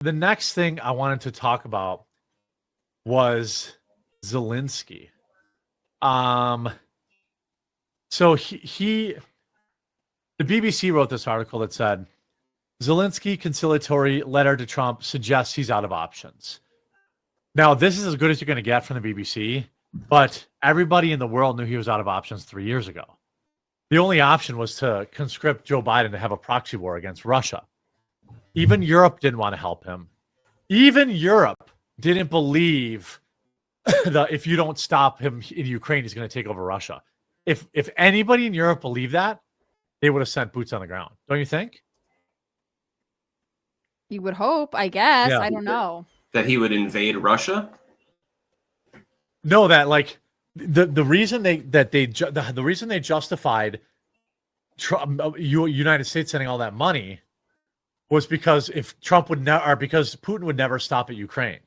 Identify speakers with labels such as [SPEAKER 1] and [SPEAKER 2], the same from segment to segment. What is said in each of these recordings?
[SPEAKER 1] the next thing I wanted to talk about was Zelensky. So the BBC wrote this article that said, Zelensky conciliatory letter to Trump suggests he's out of options. Now, this is as good as you're going to get from the BBC, but everybody in the world knew he was out of options 3 years ago. The only option was to conscript Joe Biden to have a proxy war against Russia. Even Europe didn't want to help him. Even Europe didn't believe that if you don't stop him in Ukraine, he's going to take over Russia. If anybody in Europe believed that, they would have sent boots on the ground. Don't you think?
[SPEAKER 2] You would hope, I guess.
[SPEAKER 1] Yeah.
[SPEAKER 2] I don't know.
[SPEAKER 3] That he would invade Russia?
[SPEAKER 1] No, that like the reason the reason they justified United States sending all that money was because if Trump would never, or because Putin would never stop at Ukraine.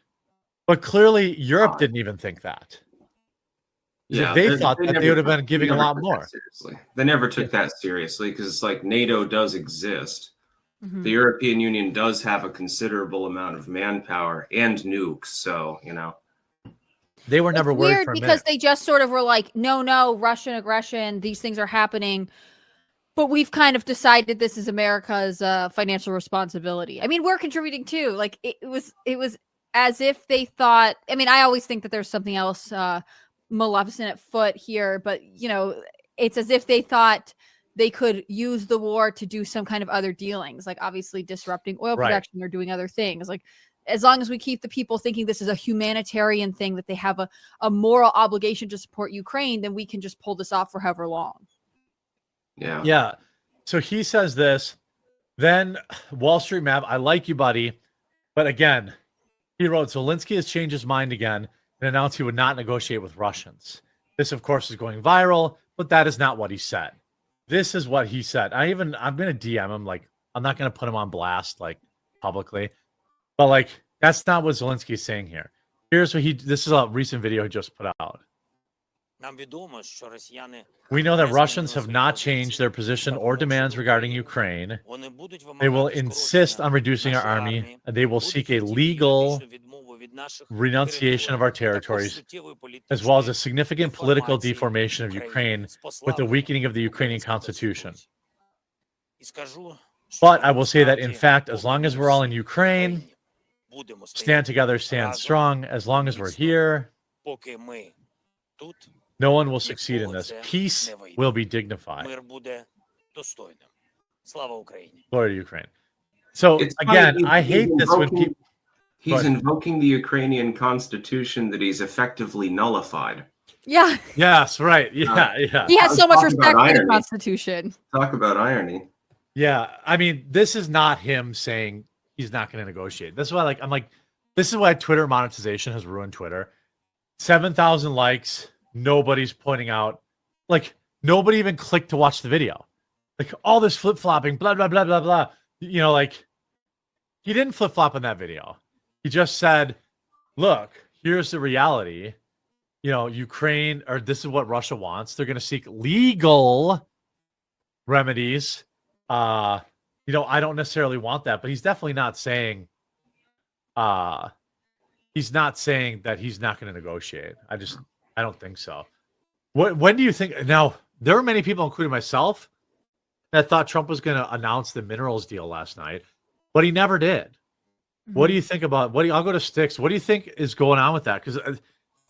[SPEAKER 1] But clearly, Europe didn't even think that.
[SPEAKER 3] Yeah,
[SPEAKER 1] they thought that they would have been giving a lot more.
[SPEAKER 3] Seriously, they never took that seriously because, like, NATO does exist.
[SPEAKER 2] Mm-hmm.
[SPEAKER 3] The European Union does have a considerable amount of manpower and nukes, so
[SPEAKER 1] they were never worried
[SPEAKER 2] weird
[SPEAKER 1] for a
[SPEAKER 2] because
[SPEAKER 1] minute.
[SPEAKER 2] they just sort of were like, no, Russian aggression, these things are happening, but we've kind of decided this is America's financial responsibility. I mean, we're contributing too. Like it was as if they thought. I mean, I always think that there's something else maleficent at foot here, but it's as if they thought they could use the war to do some kind of other dealings, like obviously disrupting oil production or doing other things. Like, as long as we keep the people thinking this is a humanitarian thing, that they have a moral obligation to support Ukraine, then we can just pull this off for however long.
[SPEAKER 3] Yeah.
[SPEAKER 1] So he says this. Then Wall Street Map, I like you, buddy. But again, he wrote, Zelensky has changed his mind again and announced he would not negotiate with Russians. This, of course, is going viral, but that is not what he said. This is what he said. I'm going to DM him. Like, I'm not going to put him on blast, like, publicly. But, like, that's not what Zelensky is saying here. Here's what this is a recent video he just put out. We know that Russians have not changed their position or demands regarding Ukraine. They will insist on reducing our army, and they will seek a legal renunciation of our territories, as well as a significant political deformation of Ukraine with the weakening of the Ukrainian constitution. But I will say that, in fact, as long as we're all in Ukraine, stand together, stand strong. As long as we're here, no one will succeed in this. Peace will be dignified. Glory to Ukraine. So, again, I hate this when people...
[SPEAKER 3] He's invoking the Ukrainian constitution that he's effectively nullified.
[SPEAKER 2] Yeah.
[SPEAKER 1] Yes, right. Yeah.
[SPEAKER 2] He has so much respect for the Constitution.
[SPEAKER 3] Talk about irony.
[SPEAKER 1] Yeah. I mean, this is not him saying he's not going to negotiate. This is why, this is why Twitter monetization has ruined Twitter. 7,000 likes. Nobody's pointing out, nobody even clicked to watch the video. All this flip-flopping, blah, blah, blah, blah, blah. He didn't flip-flop in that video. He just said, look, here's the reality. Ukraine, or this is what Russia wants. They're going to seek legal remedies. I don't necessarily want that, but he's definitely not saying that he's not going to negotiate. I don't think so. When do you think? Now, there were many people, including myself, that thought Trump was going to announce the minerals deal last night, but he never did. Mm-hmm. What do you think about? I'll go to Styx. What do you think is going on with that? Because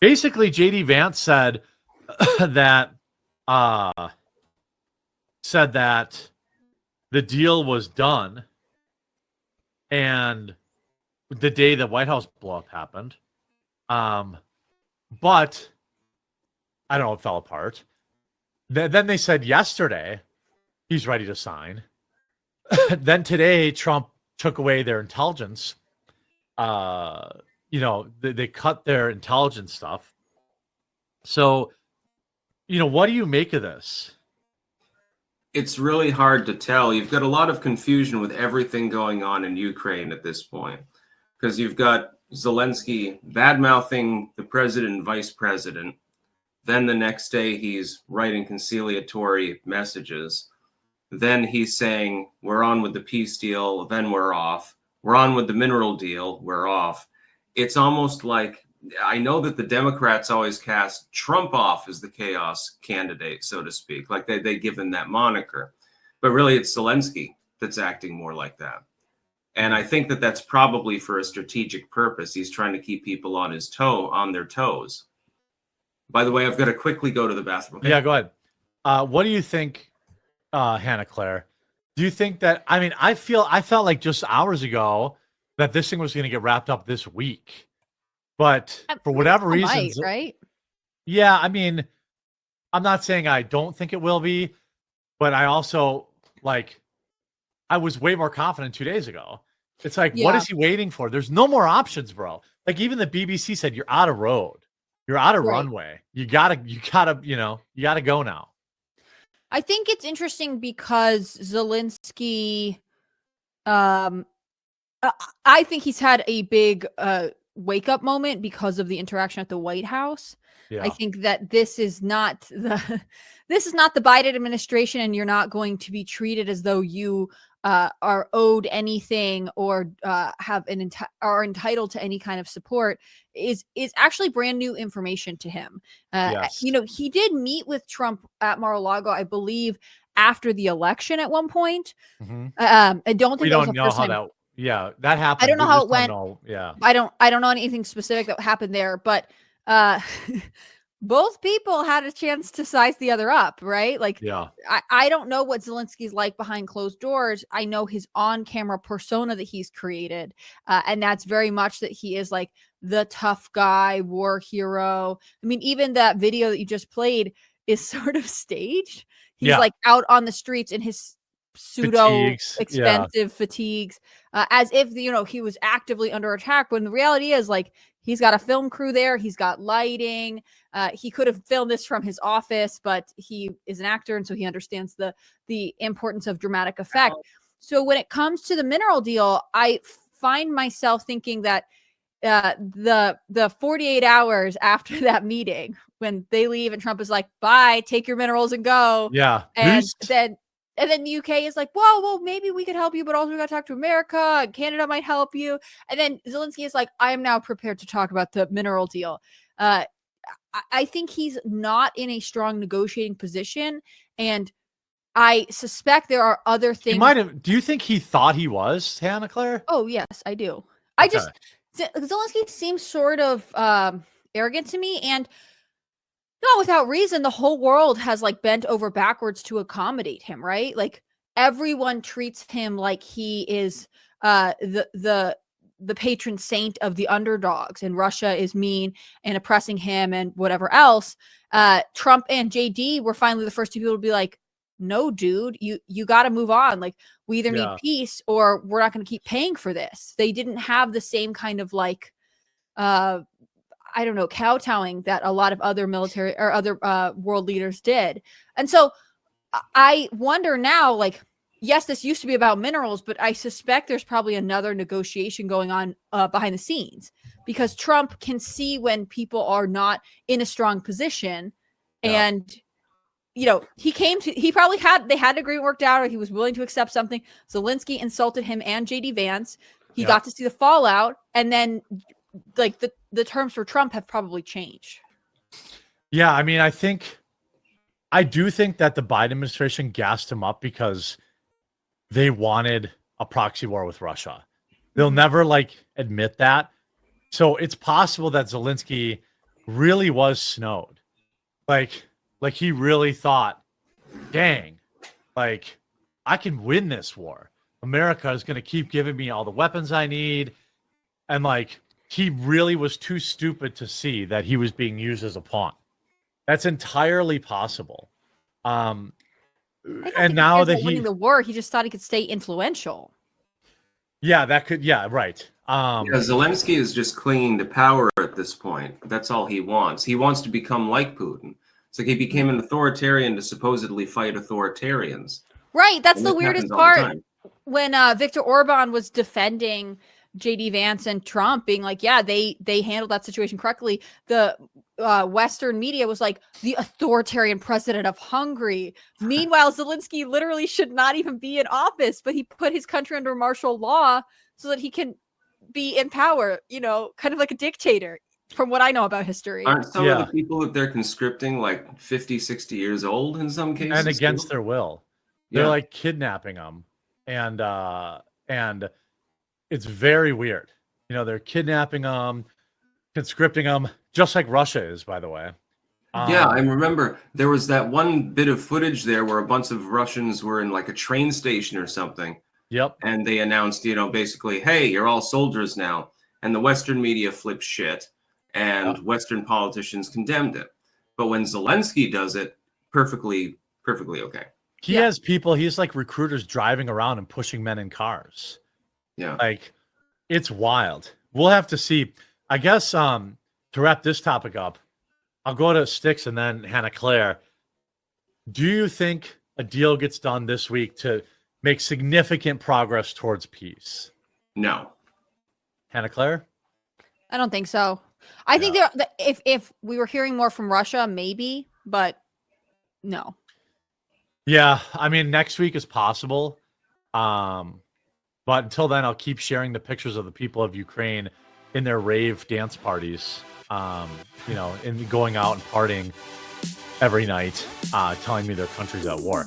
[SPEAKER 1] basically, JD Vance said that the deal was done, and the day the White House blow-up happened, but I don't know, it fell apart. Then they said yesterday he's ready to sign. Then today Trump took away their intelligence. They cut their intelligence stuff. So, what do you make of this?
[SPEAKER 3] It's really hard to tell. You've got a lot of confusion with everything going on in Ukraine at this point, because you've got Zelensky bad-mouthing the president and vice president. Then the next day he's writing conciliatory messages. Then he's saying, we're on with the peace deal, then we're off. We're on with the mineral deal. We're off. It's almost like, I know that the Democrats always cast Trump off as the chaos candidate, so to speak. Like they give him that moniker. But really, it's Zelensky that's acting more like that. And I think that that's probably for a strategic purpose. He's trying to keep people on their toes. By the way, I've got to quickly go to the bathroom. Okay?
[SPEAKER 1] Yeah, go ahead. What do you think, Hannah Claire? Do you think that, I mean, I felt like just hours ago that this thing was going to get wrapped up this week. But for whatever reason,
[SPEAKER 2] right?
[SPEAKER 1] Yeah, I mean, I'm not saying I don't think it will be, but I also, like, I was way more confident 2 days ago. It's like, what is he waiting for? There's no more options, bro. Like, even the BBC said, you're out of road. You're out of runway. You gotta go now.
[SPEAKER 2] I think it's interesting because Zelensky, I think he's had a big wake up moment because of the interaction at the White House. Yeah. I think that this is not the Biden administration, and you're not going to be treated as though you are owed anything or are entitled to any kind of support is actually brand new information to him. Yes. He did meet with Trump at Mar-a-Lago, I believe, after the election at one point. Mm-hmm. I don't think that
[SPEAKER 1] happened.
[SPEAKER 2] I don't know how it went. I don't know anything specific that happened there, but both people had a chance to size the other up, right? Like, I don't know what Zelensky's like behind closed doors. I know his on-camera persona that he's created, and that's very much that he is like the tough guy, war hero. I mean, even that video that you just played is sort of staged. He's like out on the streets in his pseudo expensive fatigues, as if he was actively under attack, when the reality is, like, he's got a film crew there, he's got lighting, he could have filmed this from his office, but he is an actor, and so he understands the importance of dramatic effect. So when it comes to the mineral deal, I find myself thinking that the 48 hours after that meeting, when they leave and Trump is like, bye, take your minerals and go, and then the UK is like, well, maybe we could help you, but also we got to talk to America, and Canada might help you. And then Zelensky is like, I am now prepared to talk about the mineral deal. I think he's not in a strong negotiating position, and I suspect there are other things.
[SPEAKER 1] Do you think he thought he was, Hannah Claire?
[SPEAKER 2] Oh, yes, I do. Okay. Zelensky seems sort of arrogant to me, and not without reason. The whole world has like bent over backwards to accommodate him, right? Like, everyone treats him like he is the patron saint of the underdogs, and Russia is mean and oppressing him and whatever else. Trump and JD were finally the first two people to be like, no, dude, you got to move on. Like, we either need peace or we're not going to keep paying for this. They didn't have the same kind of like, I don't know, kowtowing that a lot of other military or other world leaders did. And so I wonder now, like, yes, this used to be about minerals, but I suspect there's probably another negotiation going on behind the scenes, because Trump can see when people are not in a strong position. And, they had an agreement worked out, or he was willing to accept something. Zelensky insulted him and JD Vance. He got to see the fallout, and then like the terms for Trump have probably changed.
[SPEAKER 1] Yeah, I mean, I do think that the Biden administration gassed him up because they wanted a proxy war with Russia. They'll never like admit that. So it's possible that Zelensky really was snowed. Like he really thought, dang, like, I can win this war. America is going to keep giving me all the weapons I need. And like, he really was too stupid to see that he was being used as a pawn. That's entirely possible. And now that
[SPEAKER 2] winning the war, he just thought he could stay influential.
[SPEAKER 1] Yeah, that could. Yeah, right.
[SPEAKER 3] Zelensky is just clinging to power at this point. That's all he wants. He wants to become like Putin. It's like he became an authoritarian to supposedly fight authoritarians.
[SPEAKER 2] Right. That's the weirdest part. When Viktor Orban was defending JD Vance and Trump, being like, yeah, they handled that situation correctly, the Western media was like, the authoritarian president of Hungary. Meanwhile, Zelensky literally should not even be in office, but he put his country under martial law so that he can be in power, kind of like a dictator, from what I know about history.
[SPEAKER 3] Aren't some of the people that they're conscripting like 50, 60 years old in some cases?
[SPEAKER 1] And against their will. They're
[SPEAKER 3] Yeah.
[SPEAKER 1] like kidnapping them. And it's very weird. They're kidnapping them, conscripting them, just like Russia is, by the way.
[SPEAKER 3] Yeah, I remember there was that one bit of footage there where a bunch of Russians were in like a train station or something.
[SPEAKER 1] Yep.
[SPEAKER 3] And they announced, basically, hey, you're all soldiers now. And the Western media flipped shit, and Western politicians condemned it. But when Zelensky does it, perfectly okay.
[SPEAKER 1] He has people, he's like recruiters driving around and pushing men in cars.
[SPEAKER 3] Yeah.
[SPEAKER 1] Like, it's wild. We'll have to see. I guess to wrap this topic up, I'll go to Styx and then Hannah Claire. Do you think a deal gets done this week to make significant progress towards peace?
[SPEAKER 3] No.
[SPEAKER 1] Hannah Claire?
[SPEAKER 2] I don't think so. I think if we were hearing more from Russia, maybe, but no.
[SPEAKER 1] Yeah, I mean, next week is possible. But until then, I'll keep sharing the pictures of the people of Ukraine in their rave dance parties, and going out and partying every night, telling me their country's at war.